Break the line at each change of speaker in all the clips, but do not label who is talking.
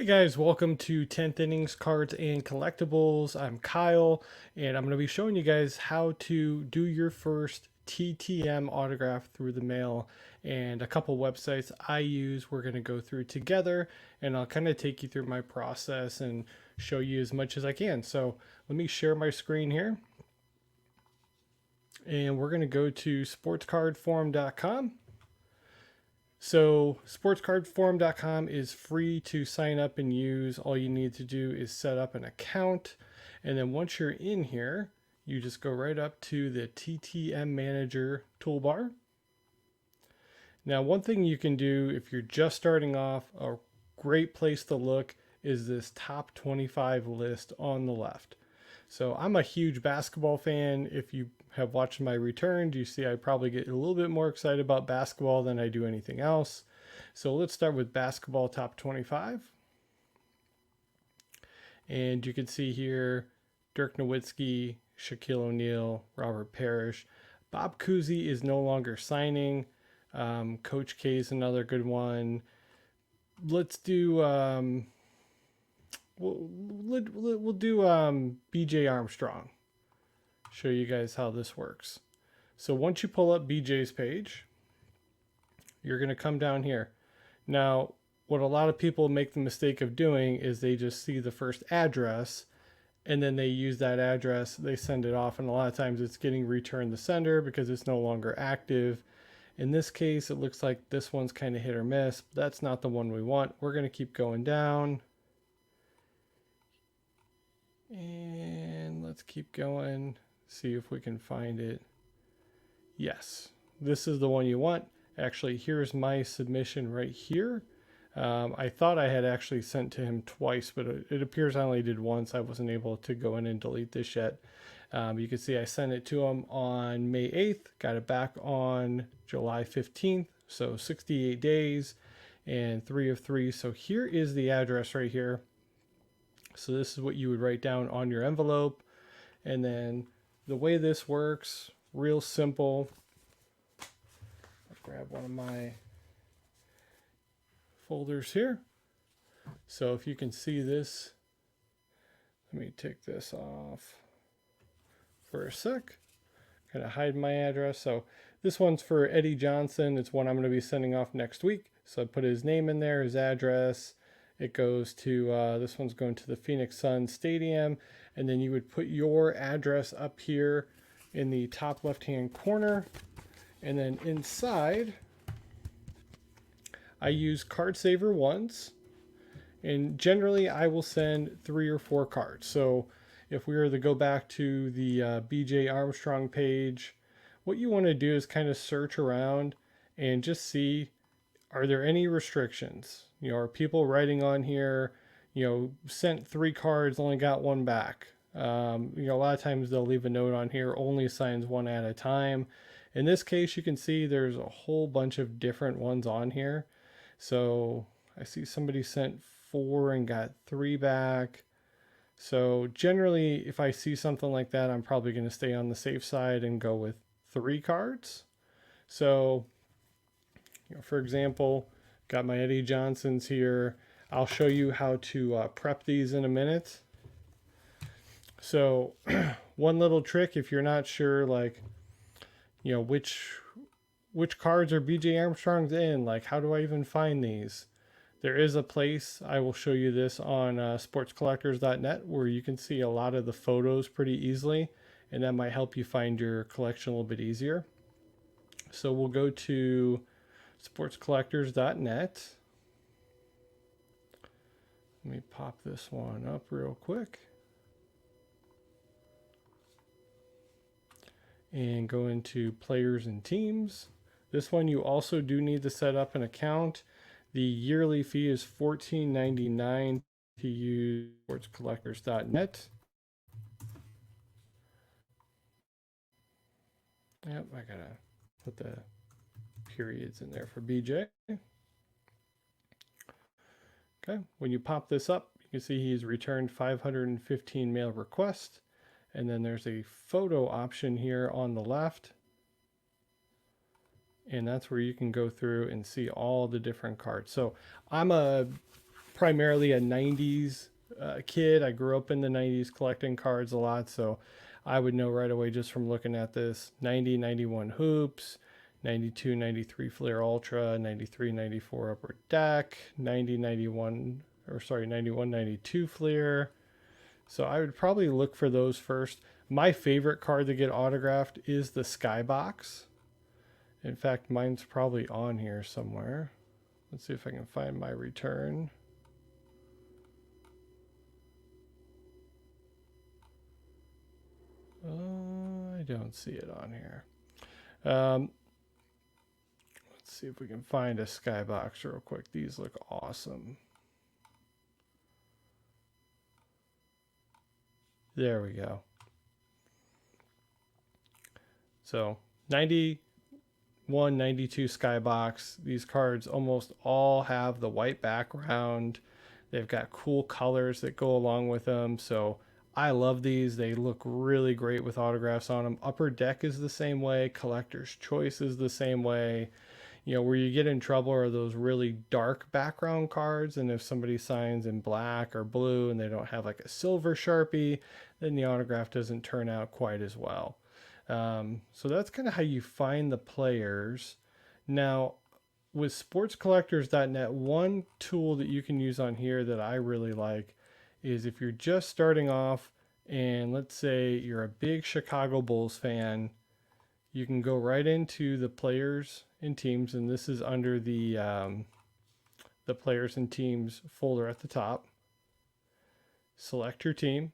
Hey guys, welcome to 10th Innings Cards and Collectibles. I'm Kyle, and I'm going to be showing you guys how to do your first TTM autograph through the mail and a couple websites I use we're going to go through together, and I'll kind of take you through my process and show you as much as I can. So let me share my screen here, and we're going to go to sportscardforum.com. So sportscardforum.com is free to sign up and use. All you need to do is set up an account. And then once you're in here, you just go right up to the TTM Manager toolbar. Now, one thing you can do if you're just starting off, a great place to look is this top 25 list on the left. So I'm a huge basketball fan. If you have watched my return, you see I probably get a little bit more excited about basketball than I do anything else. So let's start with basketball top 25. And you can see here Dirk Nowitzki, Shaquille O'Neal, Robert Parrish. Bob Cousy is no longer signing. Coach K is another good one. Let's do we'll do BJ Armstrong. Show you guys how this works. So once you pull up BJ's page, you're going to come down here. Now, what a lot of people make the mistake of doing is they just see the first address and then they use that address, they send it off, and a lot of times it's getting returned to sender because it's no longer active. In this case, it looks like this one's kind of hit or miss. That's not the one we want. We're going to keep going down. And let's keep going, see if we can find it. Yes, this is the one you want. Actually, here's my submission right here. I thought I had actually sent to him twice, but it appears I only did once. I wasn't able to go in and delete this yet. You can see I sent it to him on May 8th, got it back on July 15th, so 68 days and 3 of 3. So here is the address right here. So this is what you would write down on your envelope. And then the way this works, real simple. I'll grab one of my folders here. So if you can see this, let me take this off for a sec. Kind of hide my address. So this one's for Eddie Johnson. It's one I'm going to be sending off next week. So I put his name in there, his address. It goes to, this one's going to the Phoenix Suns Stadium. And then you would put your address up here in the top left-hand corner. And then inside, I use card saver ones. And generally, I will send 3 or 4 cards. So if we were to go back to the BJ Armstrong page, what you want to do is kind of search around and just see, are there any restrictions? You know, are people writing on here, you know, sent 3 cards, only got 1 back? You know, a lot of times they'll leave a note on here, only signs 1 at a time. In this case, you can see there's a whole bunch of different ones on here. So I see somebody sent 4 and got 3 back. So generally, if I see something like that, I'm probably going to stay on the safe side and go with 3 cards. So, you know, for example, got my Eddie Johnsons here. I'll show you how to prep these in a minute. So one little trick, if you're not sure, like, you know, which cards are BJ Armstrong's in, like, how do I even find these? There is a place, I will show you this on sportscollectors.net, where you can see a lot of the photos pretty easily, and that might help you find your collection a little bit easier. So we'll go to sportscollectors.net. Let me pop this one up real quick. And go into players and teams. This one you also do need to set up an account. The yearly fee is $14.99 to use sportscollectors.net. Yep, I gotta put the periods in there for BJ. Okay, when you pop this up, you can see he's returned 515 mail requests. And then there's a photo option here on the left. And that's where you can go through and see all the different cards. So I'm a primarily a 90s kid. I grew up in the 90s collecting cards a lot, so I would know right away just from looking at this. 90, 91 Hoops, 92, 93 Flair Ultra, 93, 94 Upper Deck, 90, 91, or sorry, 91, 92 Flair. So I would probably look for those first. My favorite card to get autographed is the Skybox. In fact, mine's probably on here somewhere. Let's see if I can find my return. I don't see it on here. Let's see if we can find a Skybox real quick. These look awesome. There we go. So 91, 92 Skybox. These cards almost all have the white background. They've got cool colors that go along with them. So I love these. They look really great with autographs on them. Upper Deck is the same way. Collector's Choice is the same way. You know, where you get in trouble are those really dark background cards. And if somebody signs in black or blue and they don't have like a silver Sharpie, then the autograph doesn't turn out quite as well. So that's kind of how you find the players. Now, with sportscollectors.net, one tool that you can use on here that I really like is if you're just starting off and let's say you're a big Chicago Bulls fan, you can go right into the players and teams, and this is under the players and teams folder at the top. Select your team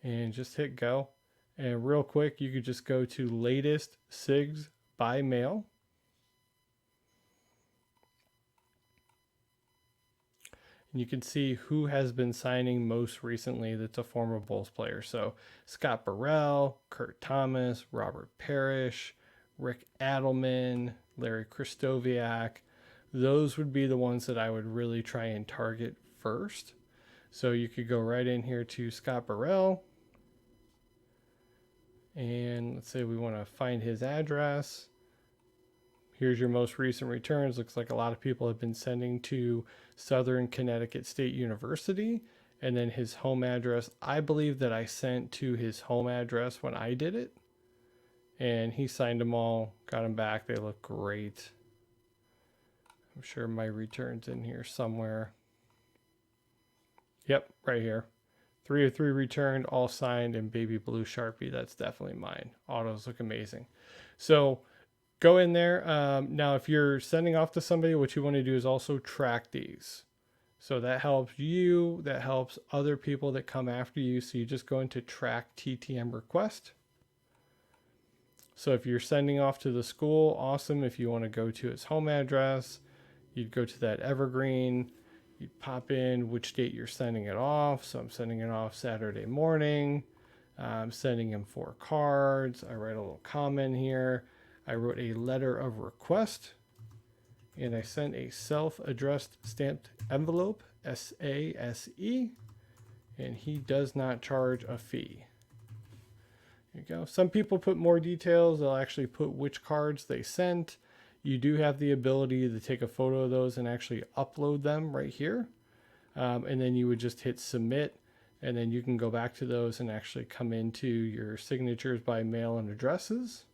and just hit go. And real quick, you could just go to latest SIGs by mail. And you can see who has been signing most recently that's a former Bulls player. So Scott Burrell, Kurt Thomas, Robert Parrish, Rick Adelman, Larry Kristoviak. Those would be the ones that I would really try and target first. So you could go right in here to Scott Burrell. And let's say we want to find his address. Here's your most recent returns. Looks like a lot of people have been sending to Southern Connecticut State University. And then his home address, I believe that I sent to his home address when I did it. And he signed them all, got them back. They look great. I'm sure my return's in here somewhere. Yep, right here. 3 of 3 returned, all signed in baby blue Sharpie. That's definitely mine. Autos look amazing. So go in there. Now, if you're sending off to somebody, what you want to do is also track these. So that helps you, that helps other people that come after you. So you just go into track TTM request. So if you're sending off to the school, awesome. If you want to go to its home address, you'd go to that evergreen. You'd pop in which date you're sending it off. So I'm sending it off Saturday morning. I'm sending him 4 cards. I write a little comment here. I wrote a letter of request. And I sent a self-addressed stamped envelope, SASE. And he does not charge a fee. There you go. Some people put more details. They'll actually put which cards they sent. You do have the ability to take a photo of those and actually upload them right here. And then you would just hit submit. And then you can go back to those and actually come into your signatures by mail and addresses.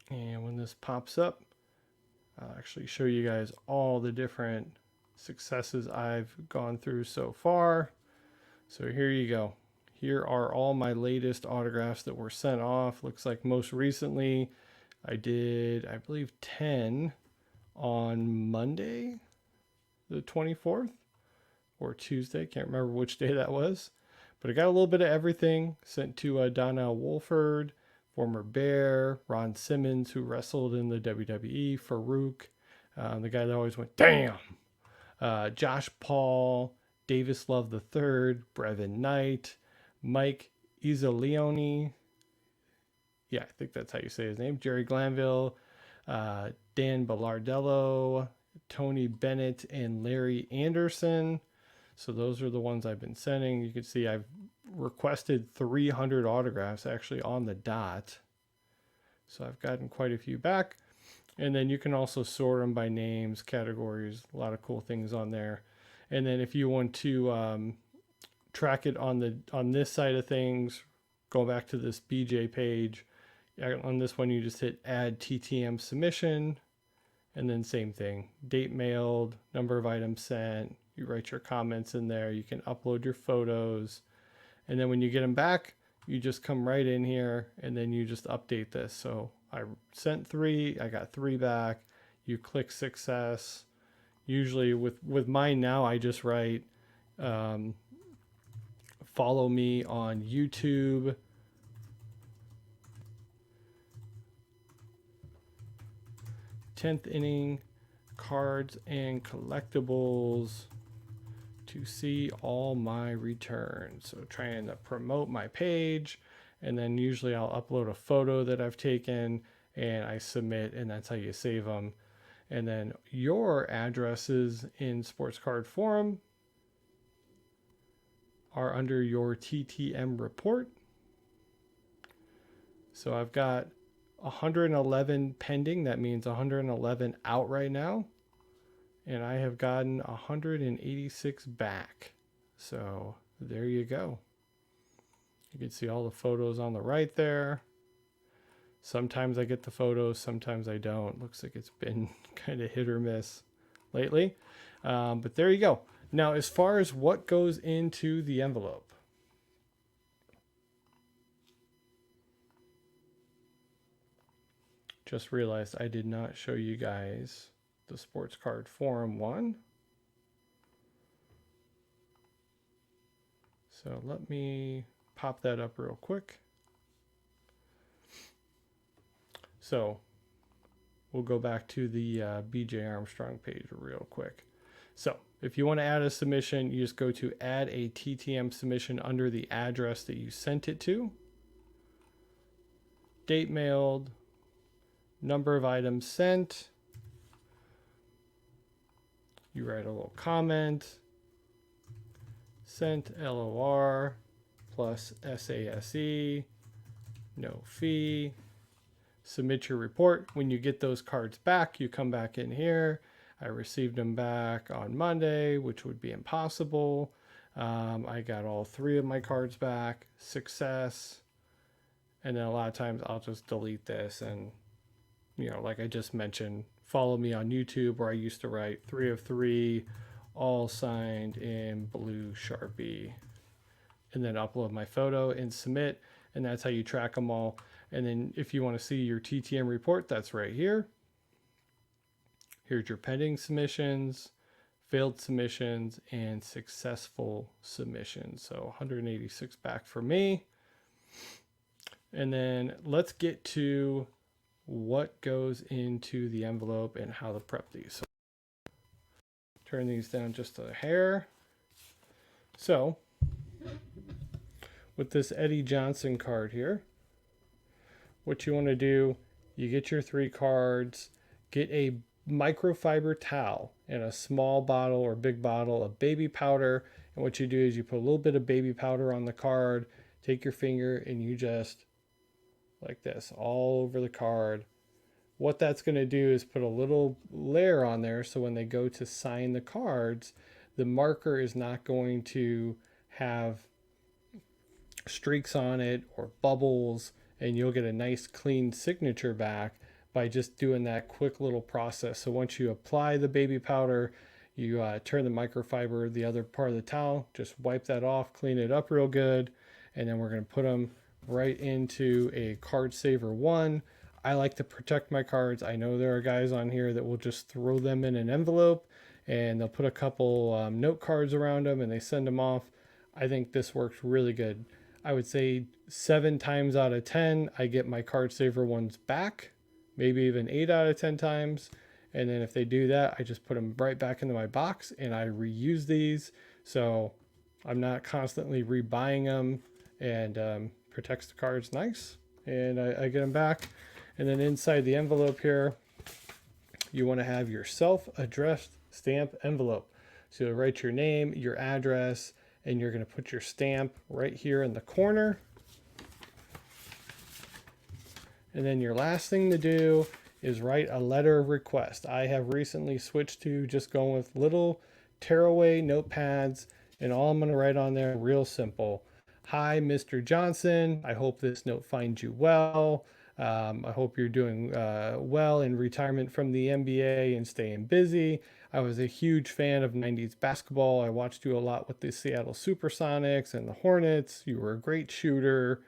And when this pops up, I'll actually show you guys all the different successes I've gone through so far. So here you go. Here are all my latest autographs that were sent off. Looks like most recently I did, I believe, 10 on Monday, the 24th, or Tuesday. Can't remember which day that was. But I got a little bit of everything sent to Donnell Wolford, former Bear, Ron Simmons, who wrestled in the WWE, Farouk, the guy that always went, damn, Josh Paul, Davis Love III, Brevin Knight, Mike Izzaleone, yeah, I think that's how you say his name, Jerry Glanville, Dan Bellardello, Tony Bennett, and Larry Anderson. So those are the ones I've been sending. You can see I've requested 300 autographs actually on the dot. So I've gotten quite a few back. And then you can also sort them by names, categories, a lot of cool things on there. And then if you want to track it on this side of things, go back to this BJ page. On this one, you just hit add TTM submission, and then same thing, date mailed, number of items sent. You write your comments in there. You can upload your photos, and then when you get them back, you just come right in here and then you just update this. So I sent 3, I got 3 back. You click success. Usually with mine now, I just write follow me on YouTube. Tenth inning cards and collectibles to see all my returns. So trying to promote my page, and then usually I'll upload a photo that I've taken and I submit, and that's how you save them. And then your addresses in Sports Card Forum are under your TTM report. So I've got 111 pending. That means 111 out right now. And I have gotten 186 back. So there you go. You can see all the photos on the right there. Sometimes I get the photos, sometimes I don't. Looks like it's been kind of hit or miss lately. But there you go. Now, as far as what goes into the envelope, just realized I did not show you guys the Sports Card Forum one. So let me pop that up real quick. So we'll go back to the BJ Armstrong page real quick. So if you want to add a submission, you just go to add a TTM submission under the address that you sent it to. Date mailed, number of items sent. You write a little comment. Sent LOR plus SASE, no fee. Submit your report. When you get those cards back, you come back in here. I received them back on Monday, which would be impossible. I got all 3 of my cards back. Success. And then a lot of times I'll just delete this and, you know, like I just mentioned, follow me on YouTube where I used to write 3 of 3, all signed in blue Sharpie. And then upload my photo and submit. And that's how you track them all. And then if you want to see your TTM report, that's right here. Here's your pending submissions, failed submissions, and successful submissions. So 186 back for me. And then let's get to what goes into the envelope and how to prep these. So turn these down just a hair. So with this Eddie Johnson card here, what you want to do, you get your 3 cards, get a microfiber towel and a small bottle or big bottle of baby powder. And what you do is you put a little bit of baby powder on the card, take your finger and you just like this all over the card. What that's going to do is put a little layer on there so when they go to sign the cards, the marker is not going to have streaks on it or bubbles, and you'll get a nice clean signature back by just doing that quick little process. So once you apply the baby powder, you turn the microfiber the other part of the towel, just wipe that off, clean it up real good, and then we're going to put them right into a card saver 1. I like to protect my cards. I know there are guys on here that will just throw them in an envelope and they'll put a couple note cards around them and they send them off. I think this works really good. I would say 7 times out of 10, I get my card saver ones back, maybe even 8 out of 10 times. And then if they do that, I just put them right back into my box and I reuse these. So I'm not constantly rebuying them, and protects the cards nice. And I get them back. And then inside the envelope here, you want to have your self-addressed stamp envelope. So you'll write your name, your address, and you're going to put your stamp right here in the corner. And then your last thing to do is write a letter of request. I have recently switched to just going with little tearaway notepads, and all I'm going to write on there, real simple. Hi, Mr. Johnson. I hope this note finds you well. I hope you're doing well in retirement from the NBA and staying busy. I was a huge fan of 90s basketball. I watched you a lot with the Seattle Supersonics and the Hornets. You were a great shooter.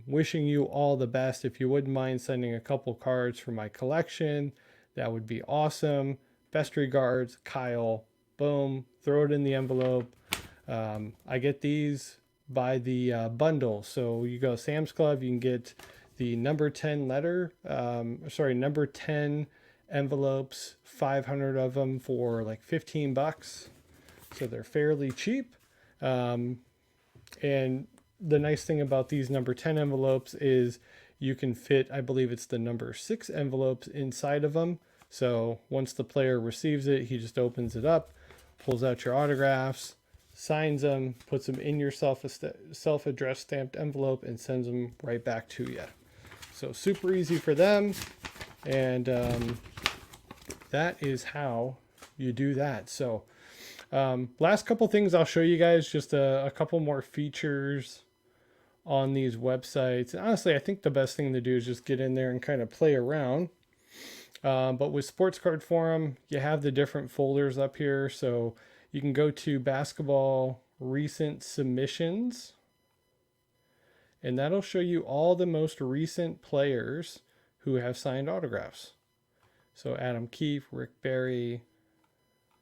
Wishing you all the best. If you wouldn't mind sending a couple cards for my collection, that would be awesome. Best regards, Kyle. Boom. Throw it in the envelope. I get these by the bundle. So you go Sam's Club, you can get the number 10 number 10 envelopes, 500 of them for like $15. So they're fairly cheap. And the nice thing about these number 10 envelopes is you can fit, I believe it's the number 6 envelopes inside of them. So once the player receives it, he just opens it up, pulls out your autographs, signs them, puts them in your self-addressed stamped envelope, and sends them right back to you. So super easy for them. And that is how you do that. So last couple things I'll show you guys, just a couple more features on these websites. And honestly, I think the best thing to do is just get in there and kind of play around. But with Sports Card Forum, you have the different folders up here. So you can go to basketball recent submissions, and that'll show you all the most recent players who have signed autographs. So Adam Keefe, Rick Barry,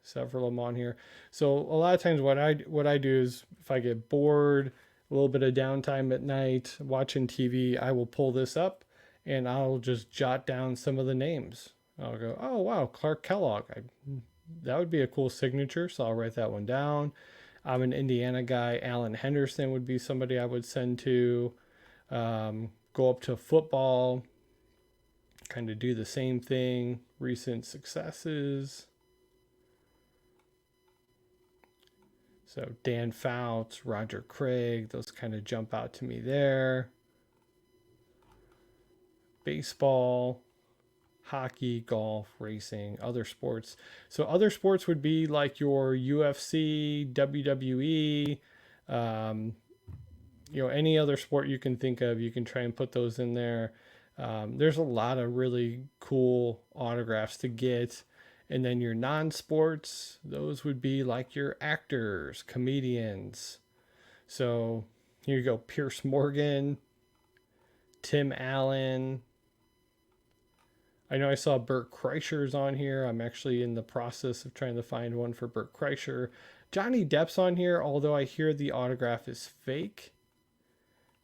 several of them on here. So a lot of times what I do is if I get bored, a little bit of downtime at night, watching TV, I will pull this up and I'll just jot down some of the names. I'll go, oh wow, Clark Kellogg. That would be a cool signature, so I'll write that one down. I'm an Indiana guy. Alan Henderson would be somebody I would send to. Go up to football, kind of do the same thing. Recent successes. So Dan Fouts, Roger Craig, those kind of jump out to me there. Baseball, hockey, golf, racing, other sports. So other sports would be like your UFC, WWE, any other sport you can think of. You can try and put those in there. There's a lot of really cool autographs to get. And then your non-sports, those would be like your actors, comedians. So here you go, Pierce Morgan, Tim Allen. I know I saw Bert Kreischer's on here. I'm actually in the process of trying to find one for Bert Kreischer. Johnny Depp's on here, although I hear the autograph is fake.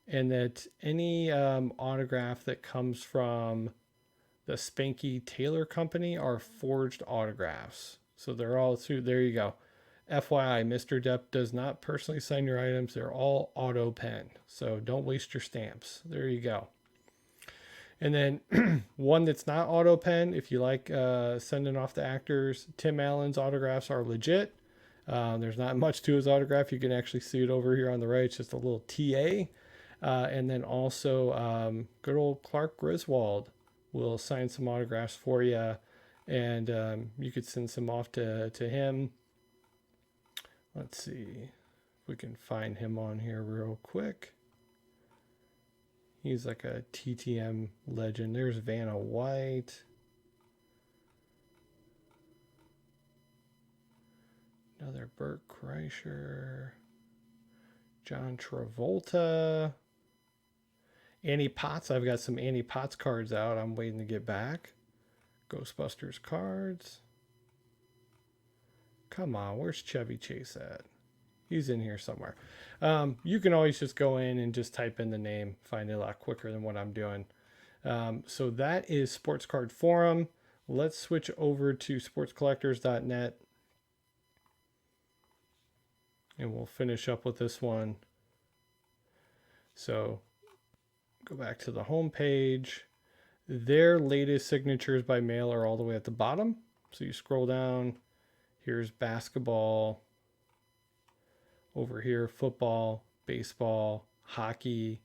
And that any autograph that comes from the Spanky Taylor Company are forged autographs. So they're all through. There you go. FYI, Mr. Depp does not personally sign your items. They're all auto pen. So don't waste your stamps. There you go. And then one that's not auto pen, if you like sending off the actors, Tim Allen's autographs are legit. There's not much to his autograph. You can actually see it over here on the right. It's just a little TA. And then also good old Clark Griswold will sign some autographs for you, and you could send some off to him. Let's see if we can find him on here real quick. He's like a TTM legend. There's Vanna White. Another Bert Kreischer. John Travolta. Annie Potts. I've got some Annie Potts cards out. I'm waiting to get back. Ghostbusters cards. Come on, where's Chevy Chase at? He's in here somewhere. You can always just go in and just type in the name. Find it a lot quicker than what I'm doing. So that is Sports Card Forum. Let's switch over to sportscollectors.net. And we'll finish up with this one. So go back to the home page. Their latest signatures by mail are all the way at the bottom. So you scroll down. Here's basketball. Over here, football, baseball, hockey,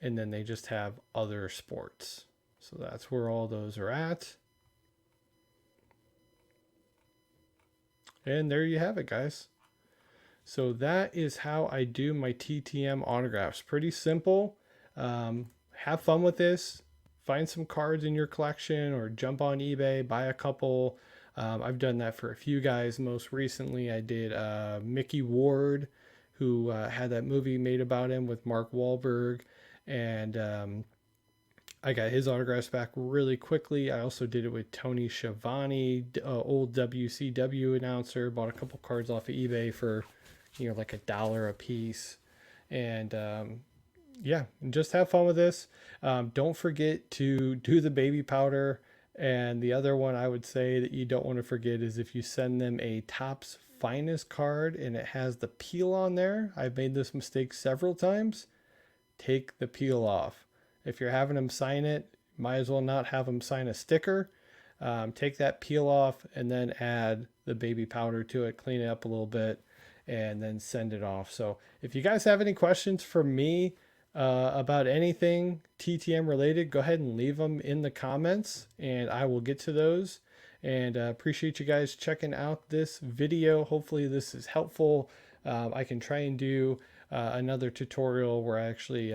and then they just have other sports. So that's where all those are at. And there you have it, guys. So that is how I do my TTM autographs. Pretty simple. Have fun with this. Find some cards in your collection or jump on eBay, buy a couple. I've done that for a few guys. Most recently, I did Mickey Ward, who had that movie made about him with Mark Wahlberg. And I got his autographs back really quickly. I also did it with Tony Schiavone, old WCW announcer. Bought a couple cards off of eBay for, like $1 a piece. And yeah, just have fun with this. Don't forget to do the baby powder. And the other one I would say that you don't want to forget is if you send them a Topps Finest card and it has the peel on there. I've made this mistake several times. Take the peel off. If you're having them sign it, might as well not have them sign a sticker. Take that peel off and then add the baby powder to it, clean it up a little bit, and then send it off. So if you guys have any questions for me about anything TTM related, go ahead and leave them in the comments and I will get to those. And appreciate you guys checking out this video. Hopefully this is helpful. I can try and do another tutorial where I actually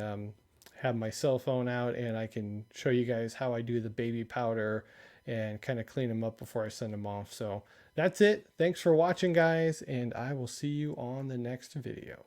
have my cell phone out and I can show you guys how I do the baby powder and kind of clean them up before I send them off. So that's it. Thanks for watching, guys, and I will see you on the next video.